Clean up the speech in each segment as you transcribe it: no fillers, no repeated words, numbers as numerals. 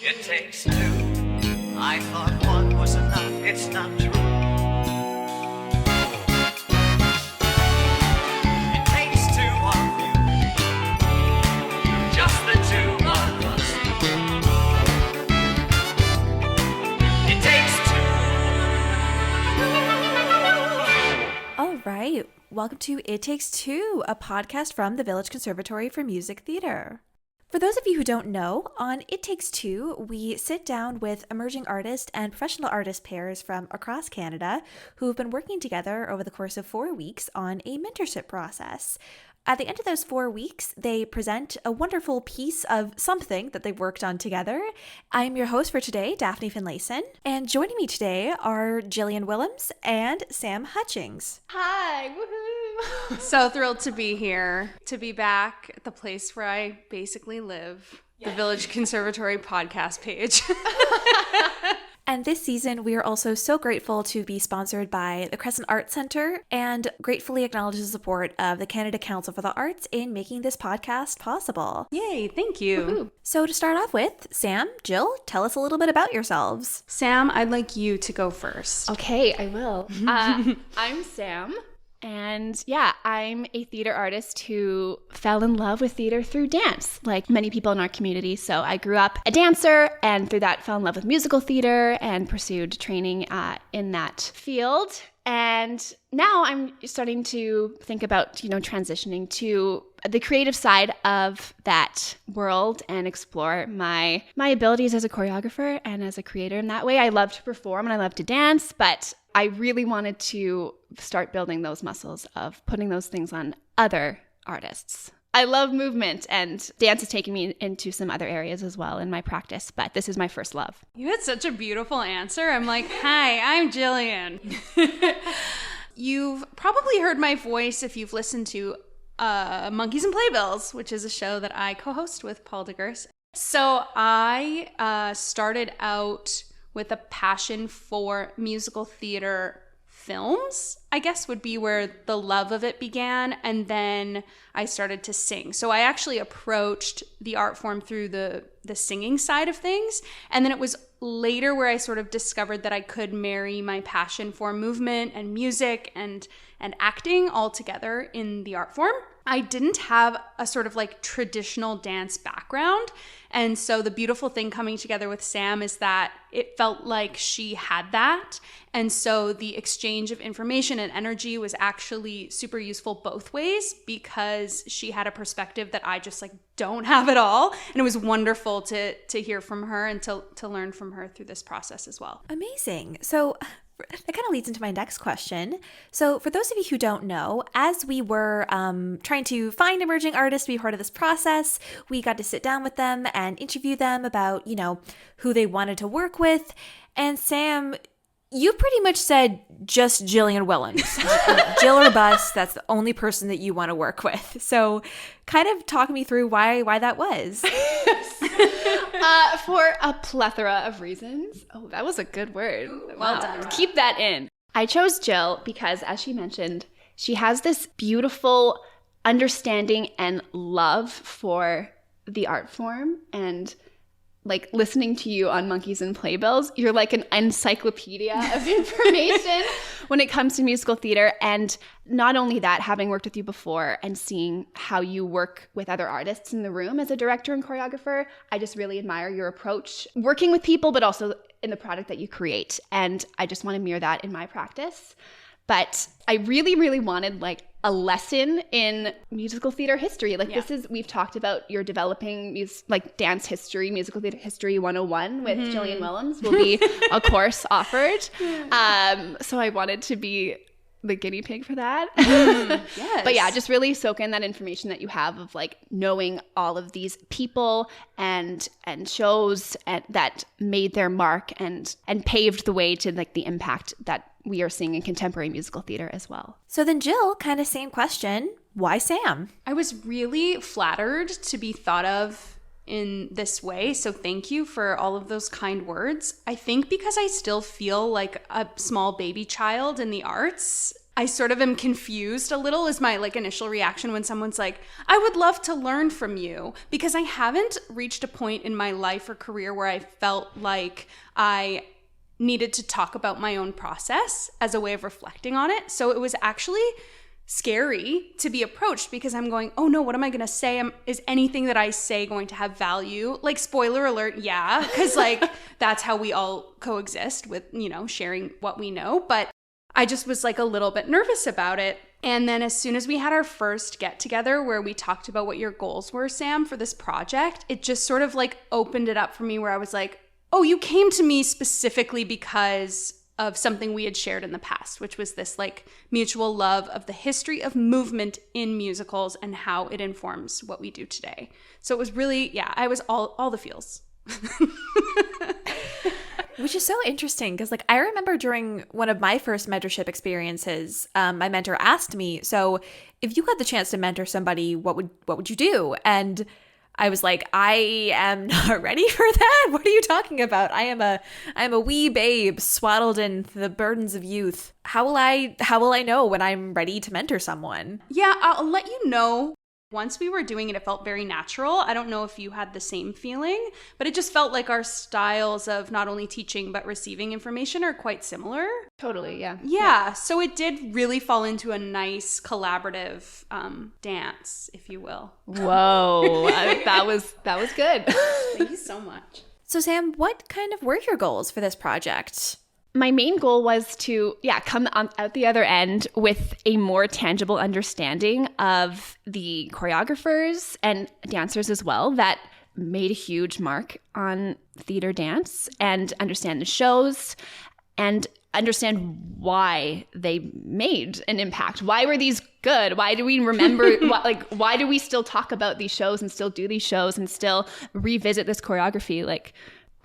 It takes two. I thought one was enough. It's not true. It takes two of you. Just the two of us. It takes two. All right. Welcome to It Takes Two, a podcast from the Village Conservatory for Music Theatre. For those of you who don't know, on It Takes Two, we sit down with emerging artist and professional artist pairs from across Canada who have been working together over the course of 4 weeks on a mentorship process. At the end of those 4 weeks, they present a wonderful piece of something that they worked on together. I'm your host for today, Daphne Finlayson, and joining me today are Jillian Willems and Sam Hutchings. Hi, woohoo! So thrilled to be here, to be back at the place where I basically live, the Village Conservatory podcast page. And this season, we are also so grateful to be sponsored by the Crescent Arts Centre and gratefully acknowledge the support of the Canada Council for the Arts in making this podcast possible. Yay, thank you. Woo-hoo. So to start off with, Sam, Jill, tell us a little bit about yourselves. Sam, I'd like you to go first. Okay, I will. I'm Sam. And yeah, I'm a theater artist who fell in love with theater through dance, like many people in our community. So I grew up a dancer and through that fell in love with musical theater and pursued training in that field. And now I'm starting to think about, transitioning to the creative side of that world and explore my abilities as a choreographer and as a creator in that way. I love to perform and I love to dance, but I really wanted to start building those muscles of putting those things on other artists. I love movement, and dance is taking me into some other areas as well in my practice, but this is my first love. You had such a beautiful answer. I'm like, hi, I'm Jillian. You've probably heard my voice if you've listened to Monkeys and Playbills, which is a show that I co-host with Paul DeGers. So I started out with a passion for musical theater films, I guess would be where the love of it began. And then I started to sing. So I actually approached the art form through the singing side of things. And then it was later where I sort of discovered that I could marry my passion for movement and music and acting all together in the art form. I didn't have a sort of like traditional dance background. And so the beautiful thing coming together with Sam is that it felt like she had that. And so the exchange of information and energy was actually super useful both ways because she had a perspective that I just like don't have at all. And it was wonderful to hear from her and to learn from her through this process as well. Amazing. So that kind of leads into my next question. So for those of you who don't know, as we were trying to find emerging artists to be part of this process, we got to sit down with them and interview them about, who they wanted to work with. And Sam, you pretty much said just Jillian Willems. Jill or bust, that's the only person that you want to work with. So kind of talk me through why that was. For a plethora of reasons. Oh, that was a good word. Well done. Keep that in. I chose Jill because, as she mentioned, she has this beautiful understanding and love for the art form. And like listening to you on Monkeys and Playbills, you're like an encyclopedia of information when it comes to musical theater. And not only that, having worked with you before and seeing how you work with other artists in the room as a director and choreographer, I just really admire your approach working with people, but also in the product that you create. And I just want to mirror that in my practice. But I really, really wanted like a lesson in musical theater history. We've talked about your developing dance history, musical theater history 101 with Jillian Willems will be a course offered. So I wanted to be the guinea pig for that. Yes. But yeah, just really soak in that information that you have of like knowing all of these people and shows that made their mark and paved the way to like the impact that we are seeing in contemporary musical theater as well. So then Jill, kind of same question. Why Sam? I was really flattered to be thought of in this way. So thank you for all of those kind words. I think because I still feel like a small baby child in the arts, I sort of am confused a little is my like initial reaction when someone's like, I would love to learn from you, because I haven't reached a point in my life or career where I felt like I needed to talk about my own process as a way of reflecting on it. So it was actually scary to be approached, because I'm going, oh no, what am I going to say? Is anything that I say going to have value? Like, spoiler alert, yeah, because like that's how we all coexist with, sharing what we know. But I just was like a little bit nervous about it. And then as soon as we had our first get together where we talked about what your goals were, Sam, for this project, it just sort of like opened it up for me, where I was like, oh, you came to me specifically because of something we had shared in the past, which was this like mutual love of the history of movement in musicals and how it informs what we do today. So it was really, I was all the feels. Which is so interesting, because like I remember during one of my first mentorship experiences, my mentor asked me, so if you had the chance to mentor somebody, what would you do? And I was like, I am not ready for that. What are you talking about? I am a wee babe swaddled in the burdens of youth. How will I know when I'm ready to mentor someone? Yeah, I'll let you know. Once we were doing it, it felt very natural. I don't know if you had the same feeling, but it just felt like our styles of not only teaching but receiving information are quite similar. Totally, yeah. Yeah, so it did really fall into a nice collaborative dance, if you will. Whoa, that was good. Thank you so much. So Sam, what kind of were your goals for this project? My main goal was to, come out the other end with a more tangible understanding of the choreographers and dancers as well that made a huge mark on theater dance, and understand the shows and understand why they made an impact. Why were these good? Why do we remember, why do we still talk about these shows and still do these shows and still revisit this choreography? Like,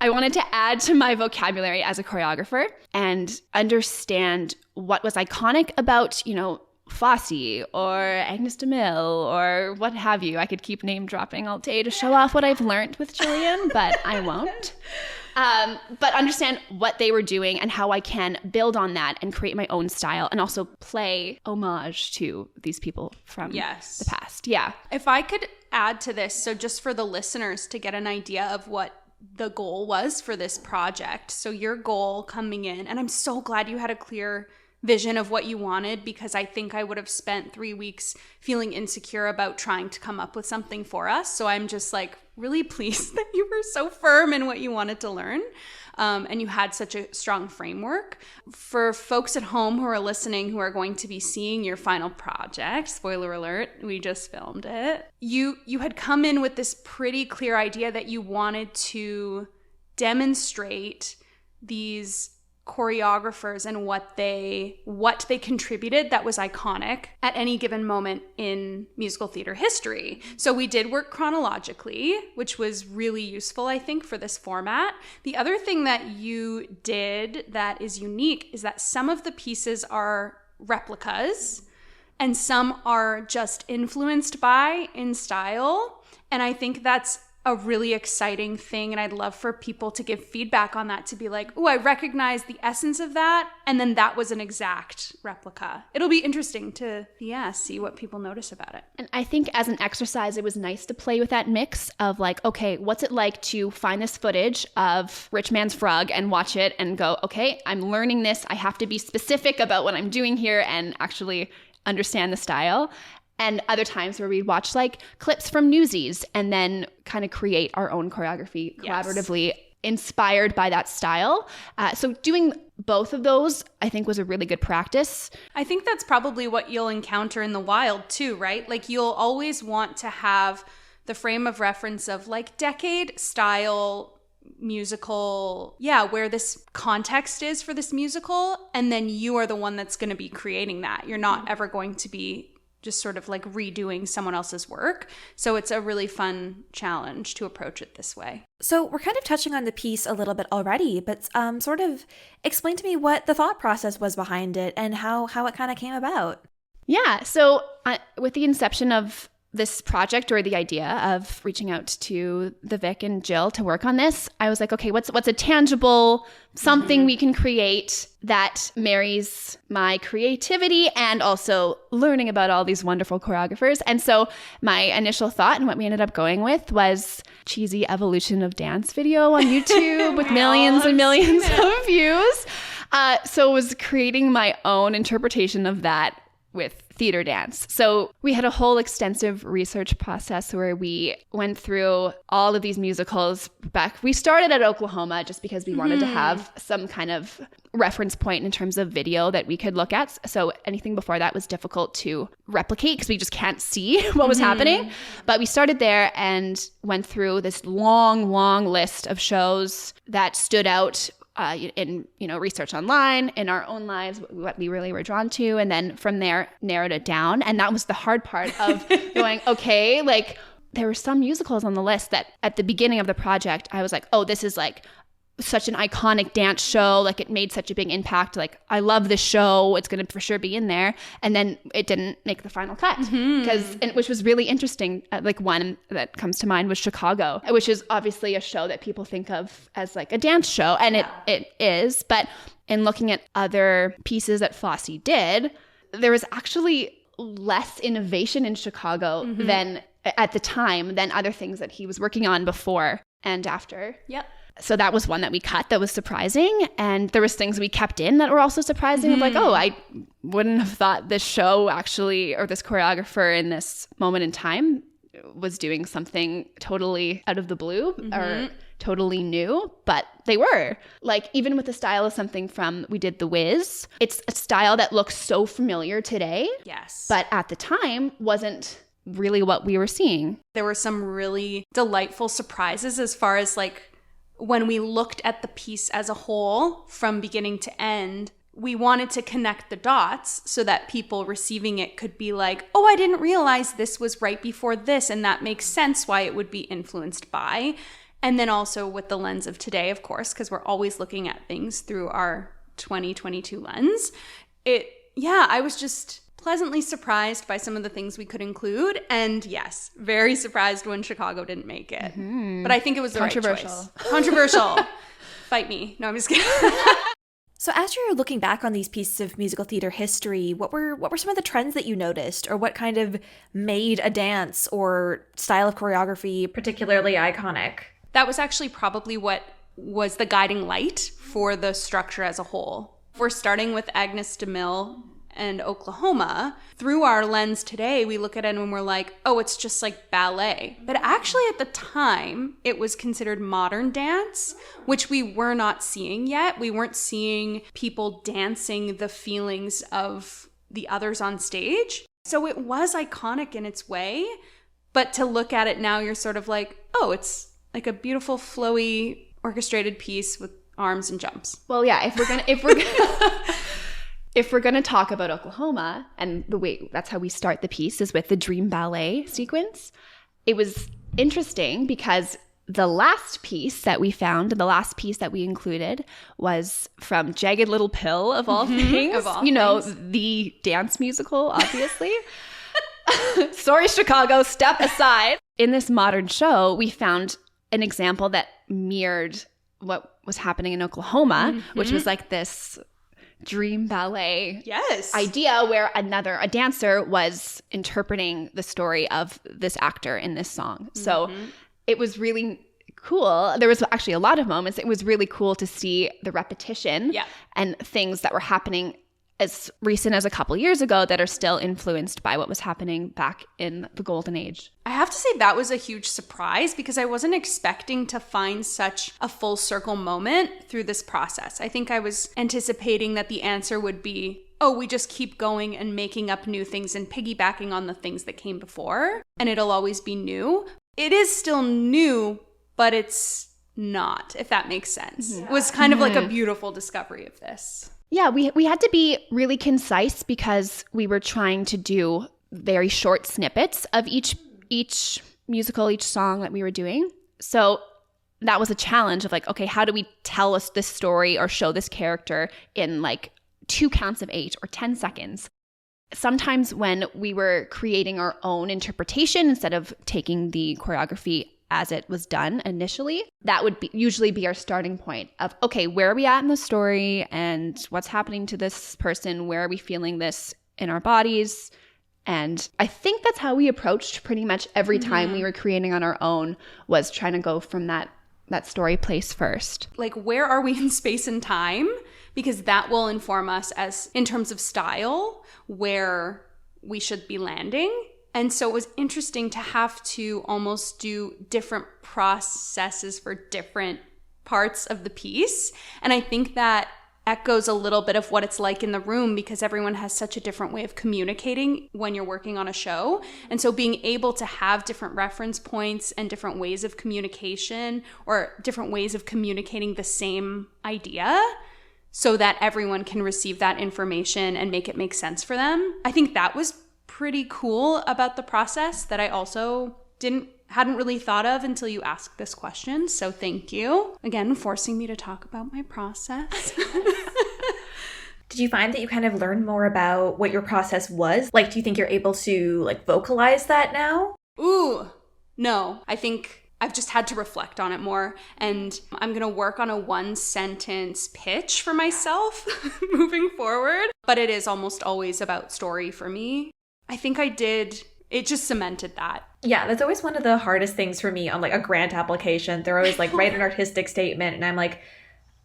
I wanted to add to my vocabulary as a choreographer and understand what was iconic about, Fosse or Agnes de Mille or what have you. I could keep name dropping all day to show off what I've learned with Jillian, but I won't. But understand what they were doing and how I can build on that and create my own style, and also play homage to these people from the past. Yeah. If I could add to this, so just for the listeners to get an idea of what the goal was for this project. So your goal coming in, and I'm so glad you had a clear vision of what you wanted, because I think I would have spent 3 weeks feeling insecure about trying to come up with something for us. So I'm just like really pleased that you were so firm in what you wanted to learn. And you had such a strong framework. For folks at home who are listening, who are going to be seeing your final project, spoiler alert, we just filmed it. You had come in with this pretty clear idea that you wanted to demonstrate these choreographers and what they contributed that was iconic at any given moment in musical theater history. So we did work chronologically, which was really useful, I think, for this format. The other thing that you did that is unique is that some of the pieces are replicas and some are just influenced by in style. And I think that's a really exciting thing, and I'd love for people to give feedback on that, to be like, oh, I recognize the essence of that, and then that was an exact replica. It'll be interesting to see what people notice about it. And I think as an exercise, it was nice to play with that mix of like, okay, what's it like to find this footage of Rich Man's Frog and watch it and go, okay, I'm learning this, I have to be specific about what I'm doing here and actually understand the style. And other times where we'd watch like clips from Newsies and then kind of create our own choreography collaboratively, inspired by that style. So doing both of those, I think, was a really good practice. I think that's probably what you'll encounter in the wild too, right? Like, you'll always want to have the frame of reference of like decade, style, musical, where this context is for this musical. And then you are the one that's going to be creating that. You're not ever going to be just sort of like redoing someone else's work. So it's a really fun challenge to approach it this way. So we're kind of touching on the piece a little bit already, but sort of explain to me what the thought process was behind it and how it kind of came about. Yeah. So with the inception of this project or the idea of reaching out to the Vic and Jill to work on this, I was like, okay, what's a tangible something we can create that marries my creativity and also learning about all these wonderful choreographers? And so my initial thought and what we ended up going with was cheesy evolution of dance video on YouTube with millions and millions of views. So it was creating my own interpretation of that with theater dance. So we had a whole extensive research process where we went through all of these musicals back. We started at Oklahoma just because we wanted to have some kind of reference point in terms of video that we could look at. So anything before that was difficult to replicate because we just can't see what was happening. But we started there and went through this long, long list of shows that stood out in research online, in our own lives, what we really were drawn to, and then from there narrowed it down. And that was the hard part of going, okay, like there were some musicals on the list that at the beginning of the project I was like, oh, this is like such an iconic dance show, like it made such a big impact, like I love this show, it's going to for sure be in there. And then it didn't make the final cut which was really interesting. Like one that comes to mind was Chicago, which is obviously a show that people think of as like a dance show, and it is, but in looking at other pieces that Fosse did, there was actually less innovation in Chicago than at the time than other things that he was working on before and after. Yep. So that was one that we cut that was surprising. And there was things we kept in that were also surprising of like, oh, I wouldn't have thought this show actually, or this choreographer in this moment in time was doing something totally out of the blue or totally new, but they were. Like even with the style of something from, we did The Wiz, it's a style that looks so familiar today. Yes. But at the time wasn't really what we were seeing. There were some really delightful surprises as far as like, when we looked at the piece as a whole from beginning to end, we wanted to connect the dots so that people receiving it could be like, oh, I didn't realize this was right before this, and that makes sense why it would be influenced by. And then also with the lens of today, of course, because we're always looking at things through our 2022 lens. I was just pleasantly surprised by some of the things we could include. And yes, very surprised when Chicago didn't make it. But I think it was the right choice. Controversial. Fight me. No, I'm just kidding. So as you're looking back on these pieces of musical theater history, what were some of the trends that you noticed, or what kind of made a dance or style of choreography particularly iconic? That was actually probably what was the guiding light for the structure as a whole. If we're starting with Agnes DeMille and Oklahoma, through our lens today, we look at it and we're like, oh, it's just like ballet. But actually at the time, it was considered modern dance, which we were not seeing yet. We weren't seeing people dancing the feelings of the others on stage. So it was iconic in its way. But to look at it now, you're sort of like, oh, it's like a beautiful, flowy, orchestrated piece with arms and jumps. Well, yeah, if we're going to talk about Oklahoma, and the way that's how we start the piece is with the dream ballet sequence, it was interesting because the last piece that we found, and the last piece that we included, was from Jagged Little Pill, of all things. Of all things. The dance musical, obviously. Sorry, Chicago, step aside. In this modern show, we found an example that mirrored what was happening in Oklahoma, which was like this dream ballet idea where a dancer was interpreting the story of this actor in this song. So it was really cool. There was actually a lot of moments. It was really cool to see the repetition and things that were happening as recent as a couple years ago that are still influenced by what was happening back in the golden age. I have to say that was a huge surprise because I wasn't expecting to find such a full circle moment through this process. I think I was anticipating that the answer would be, oh, we just keep going and making up new things and piggybacking on the things that came before, and it'll always be new. It is still new, but it's not, if that makes sense. It was kind of like a beautiful discovery of this. Yeah, we had to be really concise because we were trying to do very short snippets of each musical, each song that we were doing. So that was a challenge of like, okay, how do we tell us this story or show this character in like 2 counts of 8 or 10 seconds? sometimes when we were creating our own interpretation instead of taking the choreography as it was done initially, that would usually be our starting point of, okay, where are we at in the story and what's happening to this person? Where are we feeling this in our bodies? And I think that's how we approached pretty much every time we were creating on our own, was trying to go from that story place first. Like, where are we in space and time? Because that will inform us as, in terms of style, where we should be landing. And so it was interesting to have to almost do different processes for different parts of the piece. And I think that echoes a little bit of what it's like in the room, because everyone has such a different way of communicating when you're working on a show. And so being able to have different reference points and different ways of communication, or different ways of communicating the same idea, so that everyone can receive that information and make it make sense for them. I think that was pretty cool about the process that I also hadn't really thought of until you asked this question. So thank you again, forcing me to talk about my process. Did you find that you kind of learned more about what your process was? Like, do you think you're able to like vocalize that now? Ooh, no. I think I've just had to reflect on it more, and I'm going to work on a 1-sentence pitch for myself moving forward. But it is almost always about story for me. I think it just cemented that. Yeah, that's always one of the hardest things for me on like a grant application. They're always like, write an artistic statement. And I'm like,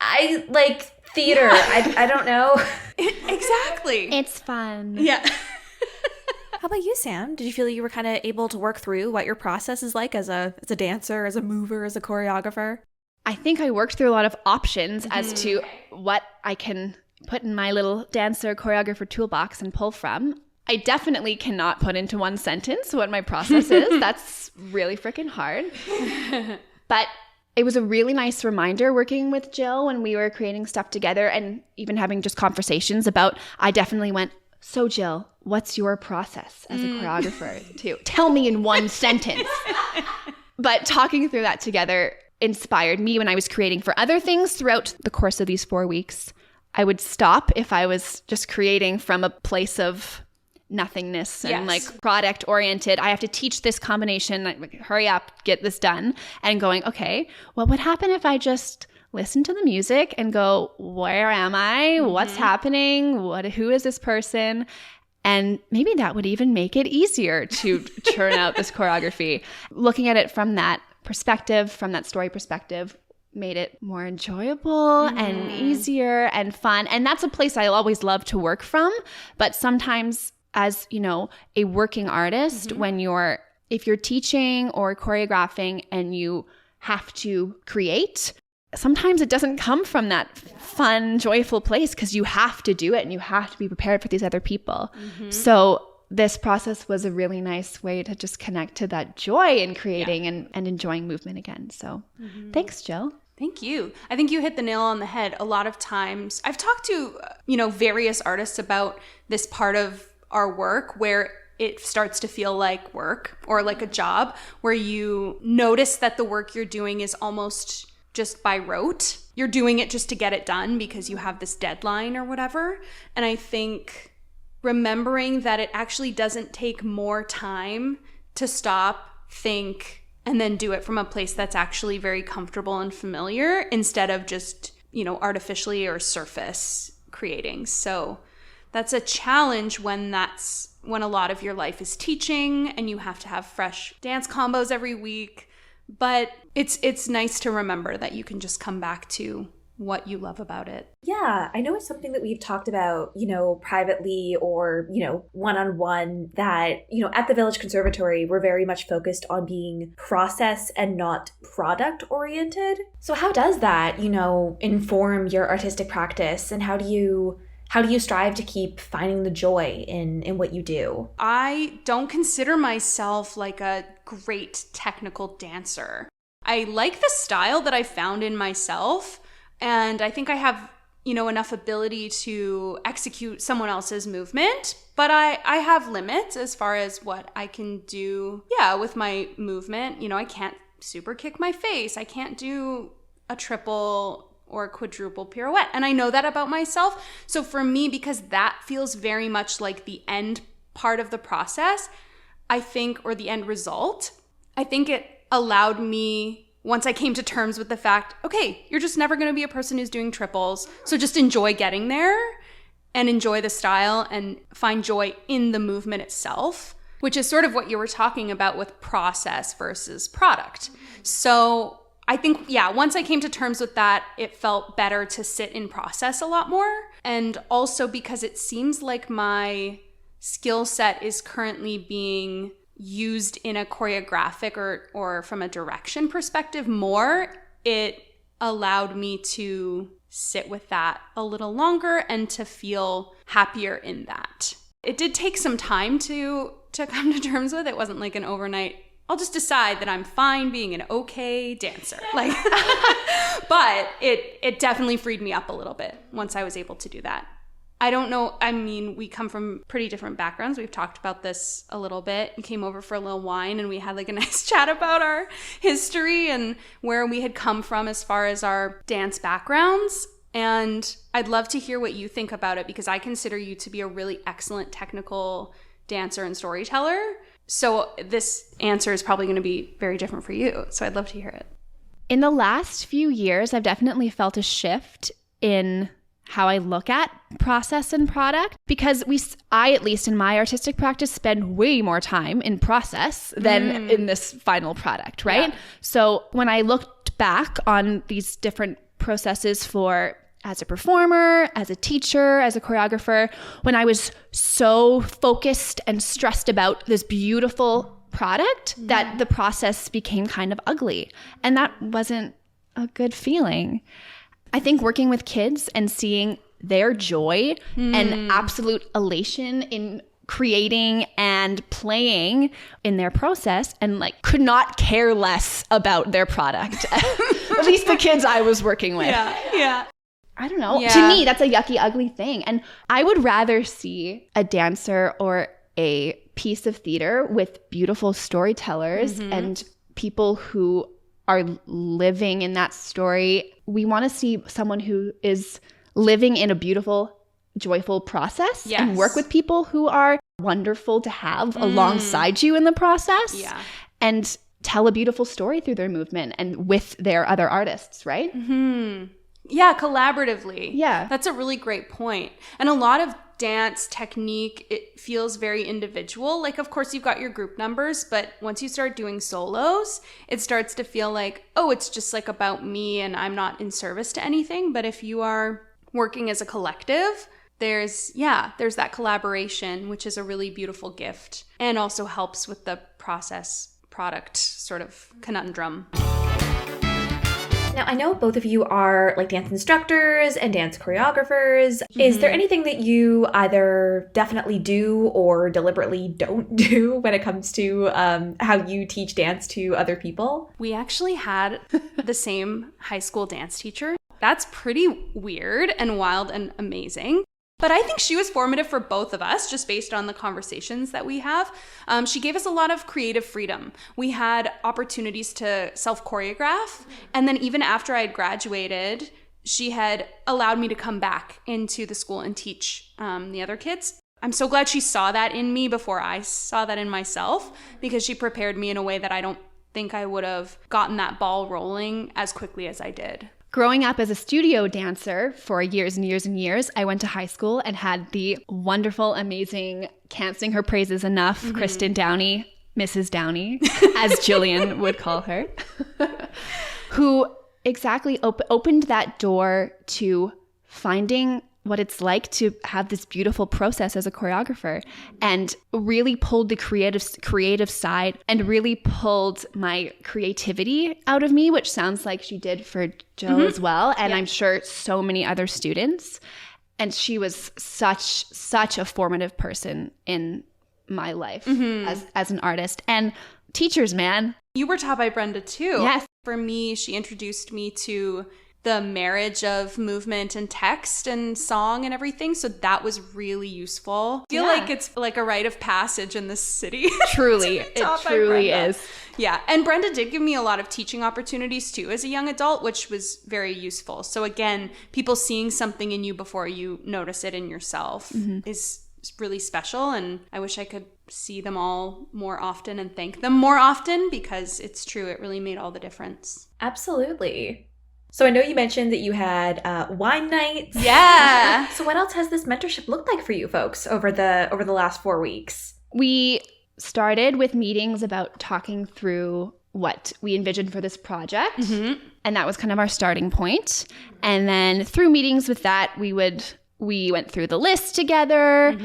I like theater. I don't know. Exactly. It's fun. Yeah. How about you, Sam? Did you feel you were kind of able to work through what your process is like as a dancer, as a mover, as a choreographer? I think I worked through a lot of options as to what I can put in my little dancer choreographer toolbox and pull from. I definitely cannot put into 1 sentence what my process is. That's really freaking hard. But it was a really nice reminder working with Jill when we were creating stuff together, and even having just conversations about, I definitely went, so Jill, what's your process as a choreographer too? Tell me in 1 sentence. But talking through that together inspired me when I was creating for other things throughout the course of these 4 weeks. I would stop if I was just creating from a place of nothingness and like product oriented. I have to teach this combination, like, hurry up, get this done. And going, okay, what would happen if I just listen to the music and go, where am I? What's happening? Who is this person? And maybe that would even make it easier to churn out this choreography. Looking at it from that perspective, from that story perspective, made it more enjoyable and easier and fun. And that's a place I always love to work from. But sometimes, as you know, a working artist, if you're teaching or choreographing and you have to create, sometimes it doesn't come from that fun, joyful place, because you have to do it and you have to be prepared for these other people. So this process was a really nice way to just connect to that joy in creating and enjoying movement again. So thanks, Jill. Thank you. I think you hit the nail on the head. A lot of times I've talked to, various artists about this part of our work where it starts to feel like work or like a job, where you notice that the work you're doing is almost just by rote. You're doing it just to get it done because you have this deadline or whatever. And I think remembering that it actually doesn't take more time to stop, think, and then do it from a place that's actually very comfortable and familiar, instead of just, artificially or surface creating. So that's a challenge when a lot of your life is teaching and you have to have fresh dance combos every week. But it's nice to remember that you can just come back to what you love about it. Yeah, I know it's something that we've talked about, privately or, one-on-one, that, at the Village Conservatory, we're very much focused on being process and not product oriented. So how does that, inform your artistic practice, and how do you strive to keep finding the joy in what you do? I don't consider myself like a great technical dancer. I like the style that I found in myself, and I think I have, enough ability to execute someone else's movement, but I have limits as far as what I can do, with my movement. I can't super kick my face. I can't do a triple or a quadruple pirouette. And I know that about myself. So for me, because that feels very much like the end part of the process, I think, or the end result, I think it allowed me, once I came to terms with the fact, okay, you're just never going to be a person who's doing triples. So just enjoy getting there and enjoy the style and find joy in the movement itself, which is sort of what you were talking about with process versus product. So I think, once I came to terms with that, it felt better to sit in process a lot more. And also because it seems like my skill set is currently being used in a choreographic or from a direction perspective more, it allowed me to sit with that a little longer and to feel happier in that. It did take some time to come to terms with. It wasn't like an overnight, I'll just decide that I'm fine being an okay dancer. Like, but it definitely freed me up a little bit once I was able to do that. I don't know. I mean, we come from pretty different backgrounds. We've talked about this a little bit. You came over for a little wine and we had like a nice chat about our history and where we had come from as far as our dance backgrounds. And I'd love to hear what you think about it because I consider you to be a really excellent technical dancer and storyteller. So this answer is probably going to be very different for you. So I'd love to hear it. In the last few years, I've definitely felt a shift in how I look at process and product because I, at least in my artistic practice, spend way more time in process than in this final product, right? Yeah. So when I looked back on these different processes as a performer, as a teacher, as a choreographer, when I was so focused and stressed about this beautiful product that the process became kind of ugly. And that wasn't a good feeling. I think working with kids and seeing their joy and absolute elation in creating and playing in their process and like could not care less about their product. At least the kids I was working with. Yeah. I don't know. Yeah. To me, that's a yucky, ugly thing. And I would rather see a dancer or a piece of theater with beautiful storytellers and people who are living in that story. We want to see someone who is living in a beautiful, joyful process and work with people who are wonderful to have alongside you in the process and tell a beautiful story through their movement and with their other artists, right? Yeah, collaboratively. Yeah. That's a really great point. And a lot of dance technique, it feels very individual. Like, of course, you've got your group numbers, but once you start doing solos, it starts to feel like, oh, it's just like about me and I'm not in service to anything. But if you are working as a collective, there's that collaboration, which is a really beautiful gift and also helps with the process product sort of conundrum. Now, I know both of you are like dance instructors and dance choreographers. Is there anything that you either definitely do or deliberately don't do when it comes to how you teach dance to other people? We actually had the same high school dance teacher. That's pretty weird and wild and amazing. But I think she was formative for both of us, just based on the conversations that we have. She gave us a lot of creative freedom. We had opportunities to self-choreograph. And then even after I had graduated, she had allowed me to come back into the school and teach the other kids. I'm so glad she saw that in me before I saw that in myself, because she prepared me in a way that I don't think I would have gotten that ball rolling as quickly as I did. Growing up as a studio dancer for years and years and years, I went to high school and had the wonderful, amazing, can't sing her praises enough, Kristen Downey, Mrs. Downey, as Jillian would call her, who exactly opened that door to finding what it's like to have this beautiful process as a choreographer and really pulled the creative side and really pulled my creativity out of me, which sounds like she did for Jill as well. And I'm sure so many other students. And she was such a formative person in my life as an artist. And teachers, man. You were taught by Brenda too. Yes. For me, she introduced me to the marriage of movement and text and song and everything. So that was really useful. I feel like it's like a rite of passage in this city. Truly, it truly is. Yeah. And Brenda did give me a lot of teaching opportunities too as a young adult, which was very useful. So again, people seeing something in you before you notice it in yourself is really special. And I wish I could see them all more often and thank them more often, because it's true. It really made all the difference. Absolutely. So I know you mentioned that you had wine nights. Yeah. So what else has this mentorship looked like for you folks over the last 4 weeks? We started with meetings about talking through what we envisioned for this project. And that was kind of our starting point. And then through meetings with that, we went through the list together.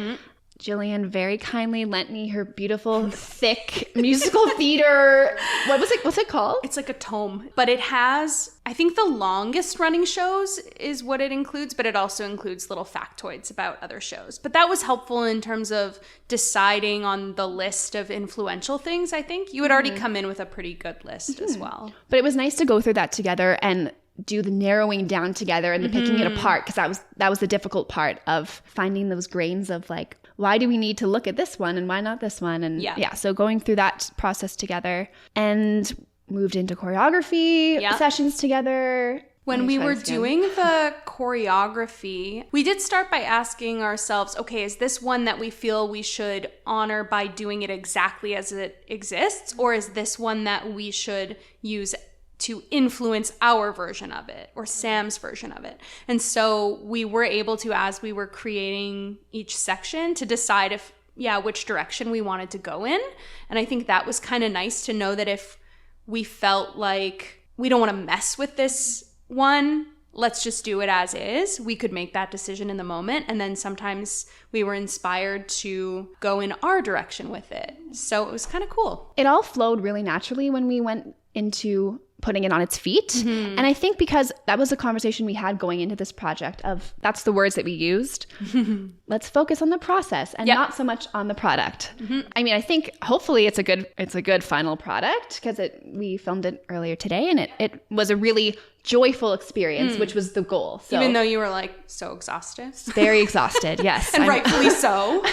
Jillian very kindly lent me her beautiful, thick musical theater. What's it called? It's like a tome, but it has, I think the longest running shows is what it includes, but it also includes little factoids about other shows. But that was helpful in terms of deciding on the list of influential things, I think. You had already come in with a pretty good list as well. But it was nice to go through that together and do the narrowing down together and the picking it apart, because that was the difficult part of finding those grains of like, why do we need to look at this one and why not this one? And so going through that process together, and moved into choreography sessions together. When we were doing the choreography, we did start by asking ourselves, okay, is this one that we feel we should honor by doing it exactly as it exists? Or is this one that we should use to influence our version of it or Sam's version of it? And so we were able to, as we were creating each section, to decide which direction we wanted to go in. And I think that was kind of nice to know that if we felt like we don't want to mess with this one, let's just do it as is, we could make that decision in the moment. And then sometimes we were inspired to go in our direction with it. So it was kind of cool. It all flowed really naturally when we went into putting it on its feet. And I think because that was a conversation we had going into this project of, that's the words that we used. Let's focus on the process and not so much on the product. I mean, I think hopefully it's a good final product, because we filmed it earlier today and it was a really joyful experience, which was the goal. So, even though you were like so exhausted. Very exhausted, yes. And rightfully so.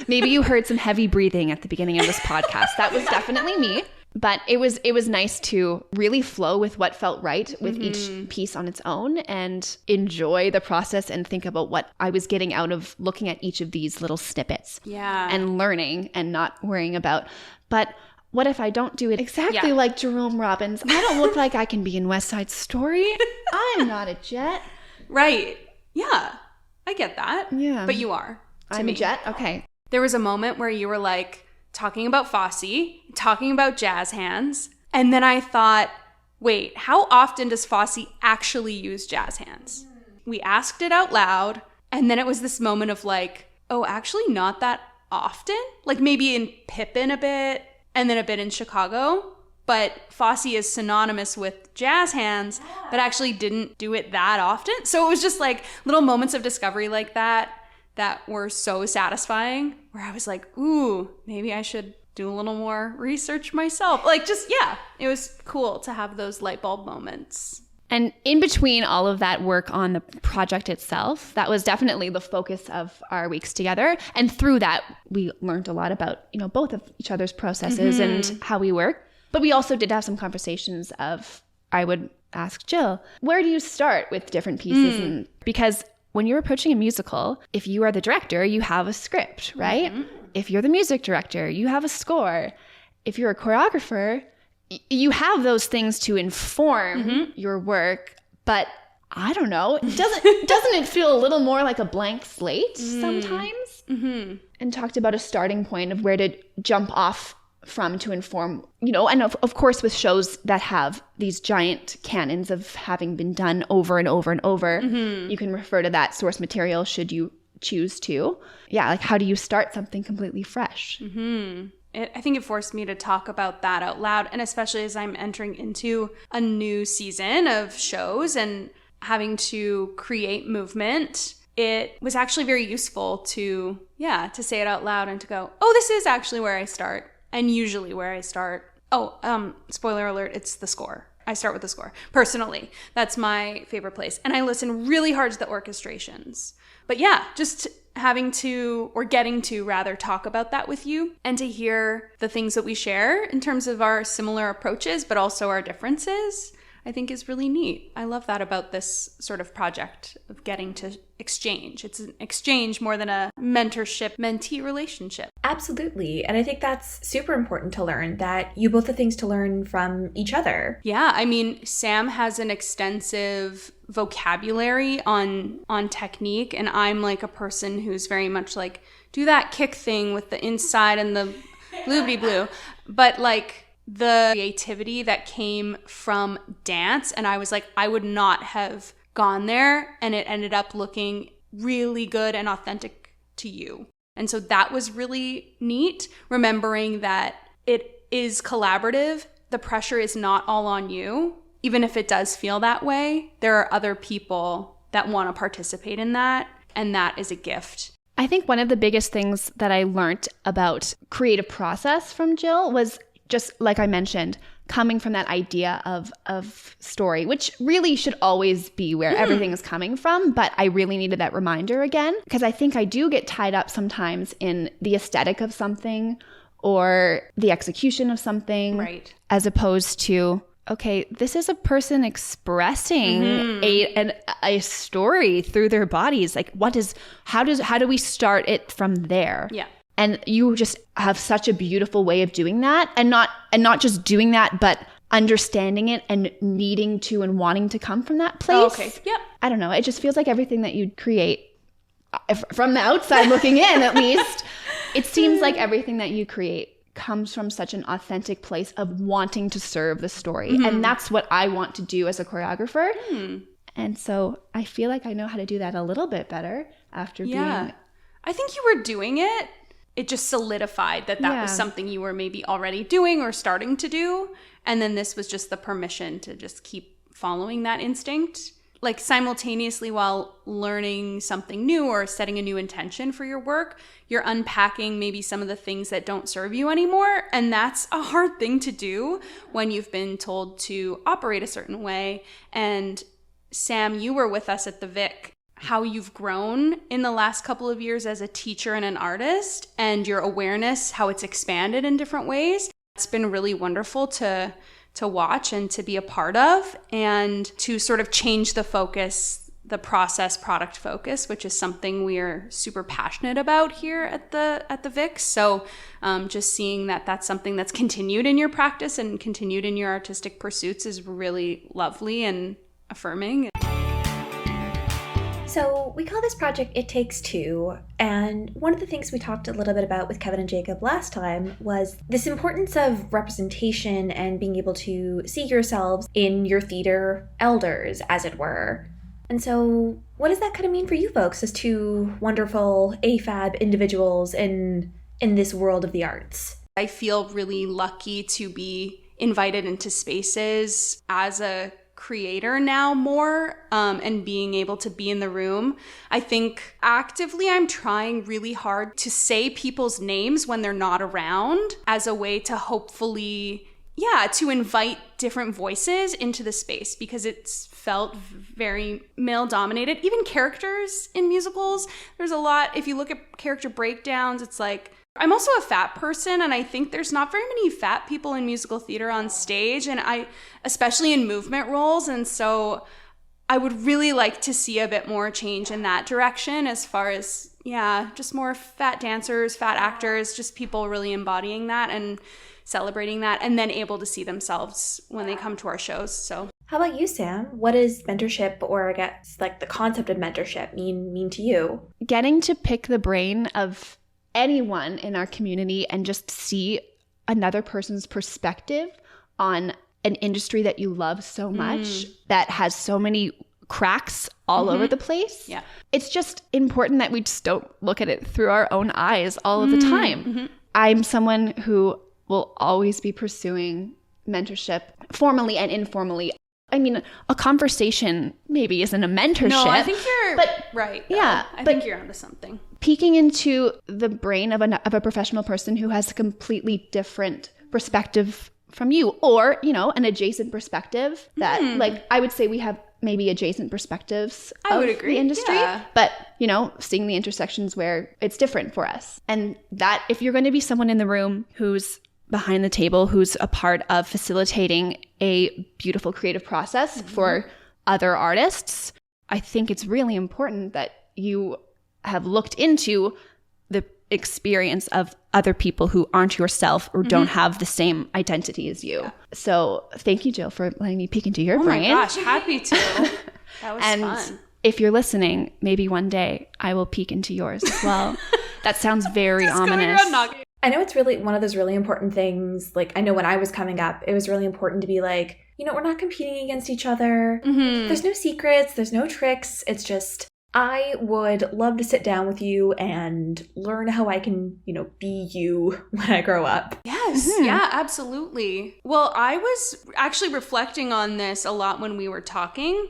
Maybe you heard some heavy breathing at the beginning of this podcast. That was definitely me. But it was nice to really flow with what felt right with each piece on its own, and enjoy the process and think about what I was getting out of looking at each of these little snippets. Yeah. And learning and not worrying about, but what if I don't do it exactly like Jerome Robbins? I don't look like I can be in West Side Story. I'm not a Jet. Right. Yeah. I get that. Yeah. But you are. I'm a Jet? Okay. There was a moment where you were like, talking about Fosse, talking about jazz hands. And then I thought, wait, how often does Fosse actually use jazz hands? We asked it out loud. And then it was this moment of like, oh, actually not that often. Like maybe in Pippin a bit, and then a bit in Chicago. But Fosse is synonymous with jazz hands, but actually didn't do it that often. So it was just like little moments of discovery like that were so satisfying, where I was like, ooh, maybe I should do a little more research myself. Like just, it was cool to have those light bulb moments. And in between all of that work on the project itself, that was definitely the focus of our weeks together. And through that, we learned a lot about, both of each other's processes and how we work. But we also did have some conversations of, I would ask Jill, where do you start with different pieces? And because when you're approaching a musical, if you are the director, you have a script, right? If you're the music director, you have a score. If you're a choreographer, you have those things to inform your work. But I don't know, doesn't it feel a little more like a blank slate sometimes? And talked about a starting point of where to jump off from to inform, and of course with shows that have these giant canons of having been done over and over and over, you can refer to that source material should you choose to. Yeah, like how do you start something completely fresh? I think it forced me to talk about that out loud, and especially as I'm entering into a new season of shows and having to create movement. It was actually very useful to say it out loud and to go, oh, this is actually where I start. And usually where I start, spoiler alert, it's the score. I start with the score. Personally, that's my favorite place. And I listen really hard to the orchestrations. But yeah, just having to, or getting to rather, talk about that with you and to hear the things that we share in terms of our similar approaches, but also our differences, I think is really neat. I love that about this sort of project of getting to exchange. It's an exchange more than a mentorship-mentee relationship. Absolutely. And I think that's super important to learn, that you both have things to learn from each other. Yeah, I mean, Sam has an extensive vocabulary on technique, and I'm like a person who's very much like, do that kick thing with the inside and the bloobity-blue. But like, the creativity that came from dance, and I was like, I would not have gone there, and it ended up looking really good and authentic to you. And so that was really neat, remembering that it is collaborative. The pressure is not all on you. Even if it does feel that way, there are other people that want to participate in that, and that is a gift. I think one of the biggest things that I learned about creative process from Jill was just like I mentioned, coming from that idea of story, which really should always be where everything is coming from. But I really needed that reminder again, because I think I do get tied up sometimes in the aesthetic of something or the execution of something, right, as opposed to, okay, this is a person expressing a story through their bodies. Like, how do we start it from there? Yeah. And you just have such a beautiful way of doing that, and not just doing that, but understanding it and needing to and wanting to come from that place. Oh, okay. Yep. I don't know. It just feels like everything that you create, from the outside looking in at least, it seems like everything that you create comes from such an authentic place of wanting to serve the story. And that's what I want to do as a choreographer. And so I feel like I know how to do that a little bit better after being... I think you were doing it. It just solidified that was something you were maybe already doing or starting to do. And then this was just the permission to just keep following that instinct. Like simultaneously while learning something new or setting a new intention for your work, you're unpacking maybe some of the things that don't serve you anymore. And that's a hard thing to do when you've been told to operate a certain way. And Sam, you were with us at the Vic. How you've grown in the last couple of years as a teacher and an artist, and your awareness, how it's expanded in different ways. It's been really wonderful to watch and to be a part of, and to sort of change the focus, the process product focus, which is something we are super passionate about here at the Vic. So just seeing that that's something that's continued in your practice and continued in your artistic pursuits is really lovely and affirming. So we call this project It Takes Two, and one of the things we talked a little bit about with Kevin and Jacob last time was this importance of representation and being able to see yourselves in your theater elders, as it were. And so what does that kind of mean for you folks as two wonderful AFAB individuals in this world of the arts? I feel really lucky to be invited into spaces as a creator now more, and being able to be in the room. I think actively I'm trying really hard to say people's names when they're not around as a way to hopefully, to invite different voices into the space, because it's felt very male dominated. Even characters in musicals, there's a lot, if you look at character breakdowns, it's like, I'm also a fat person, and I think there's not very many fat people in musical theater on stage, and especially in movement roles, and so I would really like to see a bit more change in that direction as far as, just more fat dancers, fat actors, just people really embodying that and celebrating that, and then able to see themselves when they come to our shows. So, how about you, Sam? What does mentorship, or I guess like the concept of mentorship, mean to you? Getting to pick the brain of anyone in our community and just see another person's perspective on an industry that you love so much, that has so many cracks all over the place. Yeah. It's just important that we just don't look at it through our own eyes all of the time. I'm someone who will always be pursuing mentorship formally and informally. I mean, a conversation maybe isn't a mentorship. No, I think you're right. Though. Yeah. I think you're onto something. Peeking into the brain of a professional person who has a completely different perspective from you, or, you know, an adjacent perspective that like I would say we have maybe adjacent perspectives I of would agree. the industry, Yeah. but, you know, seeing the intersections where it's different for us. And that if you're going to be someone in the room who's behind the table, who's a part of facilitating a beautiful creative process for other artists, I think it's really important that you have looked into the experience of other people who aren't yourself or don't have the same identity as you. So thank you, Jill, for letting me peek into your brain. Oh my gosh, happy to. That was And fun. if you're listening, maybe one day I will peek into yours as well. That sounds very Going ominous. around knocking. I know it's really one of those really important things. Like, I know when I was coming up, it was really important to be like, you know, we're not competing against each other. There's no secrets. There's no tricks. It's just, I would love to sit down with you and learn how I can, you know, be you when I grow up. Yes, yeah, absolutely. Well, I was actually reflecting on this a lot when we were talking,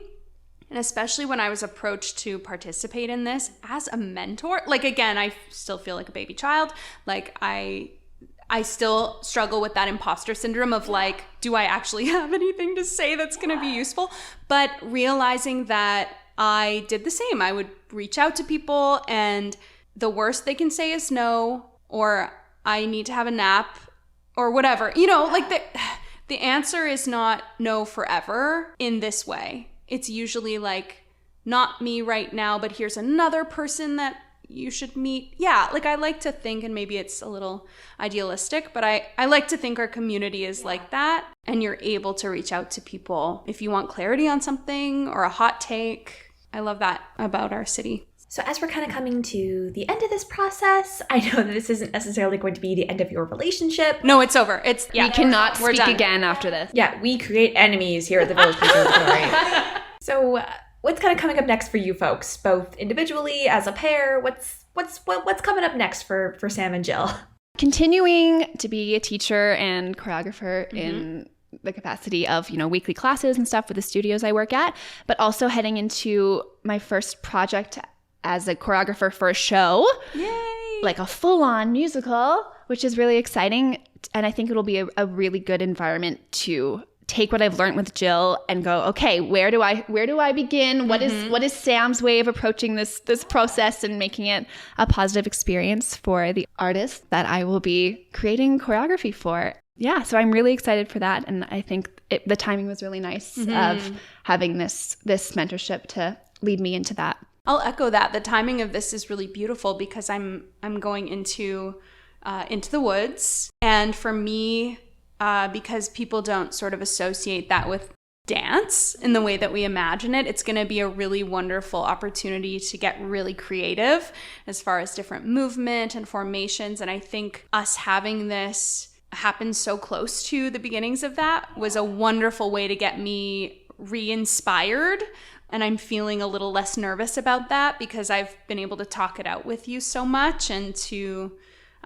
and especially when I was approached to participate in this as a mentor. Like, again, I still feel like a baby child. Like, I still struggle with that imposter syndrome of like, do I actually have anything to say that's going to be useful? But realizing that I did the same. I would reach out to people and the worst they can say is no, or I need to have a nap, or whatever. You know, like the answer is not no forever in this way. It's usually like, not me right now, but here's another person that you should meet. Yeah, like I like to think, and maybe it's a little idealistic, but I like to think our community is like that, and you're able to reach out to people if you want clarity on something or a hot take. I love that about our city. So as we're kind of coming to the end of this process, I know that this isn't necessarily going to be the end of your relationship. No, it's over. It's We cannot we're speak done. again after this. Yeah, we create enemies here at the Village Conservatory. So what's kind of coming up next for you folks, both individually, as a pair? What's coming up next for Sam and Jill? Continuing to be a teacher and choreographer in the capacity of, you know, weekly classes and stuff with the studios I work at, but also heading into my first project as a choreographer for a show. Yay! Like a full-on musical, which is really exciting. And I think it'll be a really good environment to take what I've learned with Jill and go, okay, where do I begin? What is Sam's way of approaching this process and making it a positive experience for the artist that I will be creating choreography for? Yeah, so I'm really excited for that, and I think the timing was really nice of having this mentorship to lead me into that. I'll echo that. The timing of this is really beautiful because I'm going into the woods, and for me, because people don't sort of associate that with dance in the way that we imagine it, it's going to be a really wonderful opportunity to get really creative as far as different movement and formations. And I think us having this happen so close to the beginnings of that was a wonderful way to get me re-inspired. And I'm feeling a little less nervous about that because I've been able to talk it out with you so much and to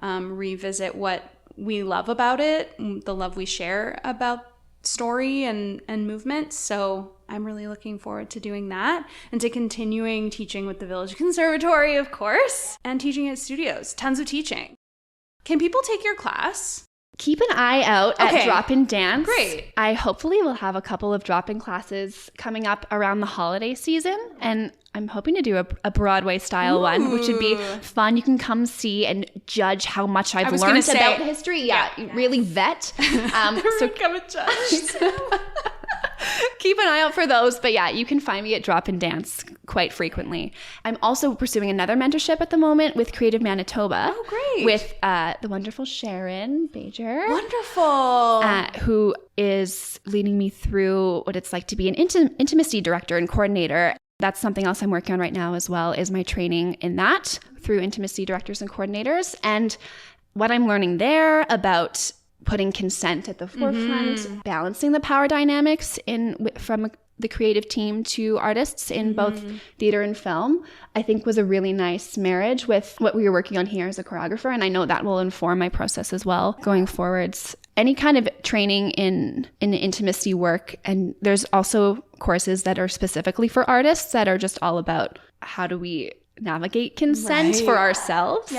revisit what we love about it, the love we share about story and movement. So I'm really looking forward to doing that and to continuing teaching with the Village Conservatory, of course, and teaching at studios. Tons of teaching. Can people take your class? Keep an eye out at Okay. Drop-In Dance. Great. I hopefully will have a couple of drop-in classes coming up around the holiday season, and I'm hoping to do a Broadway style one, which would be fun. You can come see and judge how much I've was learned gonna say- about history. Yeah, really vet. So Come and judge. keep an eye out for those. But yeah, you can find me at Drop-In Dance quite frequently. I'm also pursuing another mentorship at the moment with Creative Manitoba. Oh, great. With the wonderful Sharon Bajer. Wonderful. Who is leading me through what it's like to be an intimacy director and coordinator. That's something else I'm working on right now as well, is my training in that through intimacy directors and coordinators. And what I'm learning there about putting consent at the forefront, balancing the power dynamics from the creative team to artists in both theater and film, I think was a really nice marriage with what we were working on here as a choreographer. And I know that will inform my process as well going forwards. Any kind of training in intimacy work, and there's also courses that are specifically for artists that are just all about how do we navigate consent for ourselves,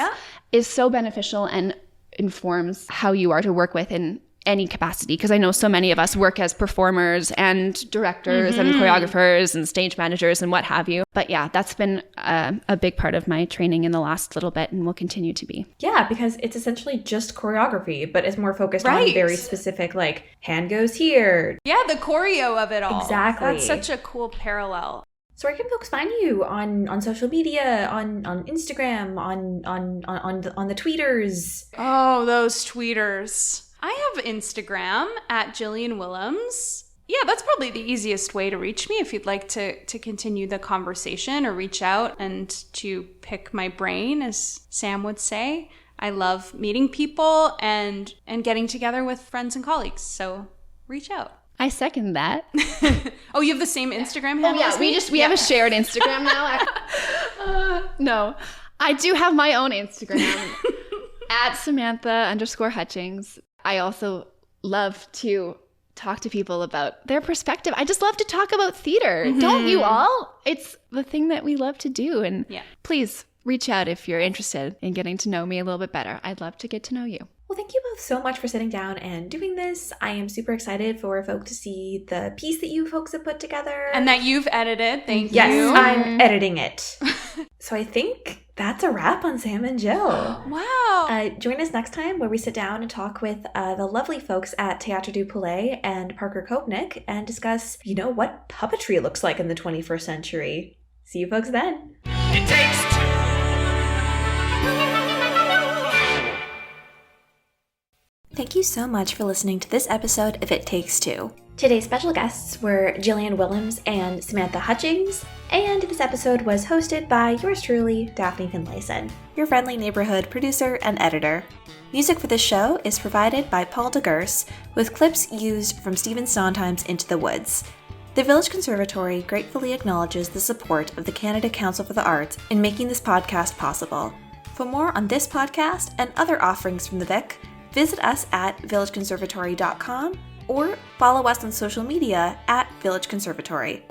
is so beneficial and informs how you are to work with in any capacity, because I know so many of us work as performers and directors and choreographers and stage managers and what have you. But yeah, that's been a big part of my training in the last little bit and will continue to be. Yeah, because it's essentially just choreography, but it's more focused on Right. very specific, like, hand goes here. Yeah, the choreo of it all. Exactly. That's such a cool parallel. So where can folks find you on social media, on Instagram, on the tweeters? Oh, those tweeters. I have Instagram at Jillian Willems. Yeah, that's probably the easiest way to reach me if you'd like to continue the conversation or reach out and to pick my brain, as Sam would say. I love meeting people and getting together with friends and colleagues. So reach out. I second that. Oh, you have the same Instagram handle? Oh yeah, as me? we have a shared Instagram now. No, I do have my own Instagram at Samantha_Hutchings. I also love to talk to people about their perspective. I just love to talk about theater. Don't you all? It's the thing that we love to do. And please reach out if you're interested in getting to know me a little bit better. I'd love to get to know you. Well, thank you both so much for sitting down and doing this. I am super excited for folks to see the piece that you folks have put together. And that you've edited. Thank Yes, you. I'm editing it. So I think that's a wrap on Sam and Jill. Wow. Join us next time where we sit down and talk with the lovely folks at Théâtre du Palais and Parker Kopnick and discuss, what puppetry looks like in the 21st century. See you folks then. It takes two. Thank you so much for listening to this episode of It Takes Two. Today's special guests were Jillian Willems and Samantha Hutchings, and this episode was hosted by yours truly, Daphne Finlayson, your friendly neighborhood producer and editor. Music for this show is provided by Paul DeGurse, with clips used from Stephen Sondheim's Into the Woods. The Village Conservatory gratefully acknowledges the support of the Canada Council for the Arts in making this podcast possible. For more on this podcast and other offerings from the Vic, visit us at villageconservatory.com or follow us on social media at Village Conservatory.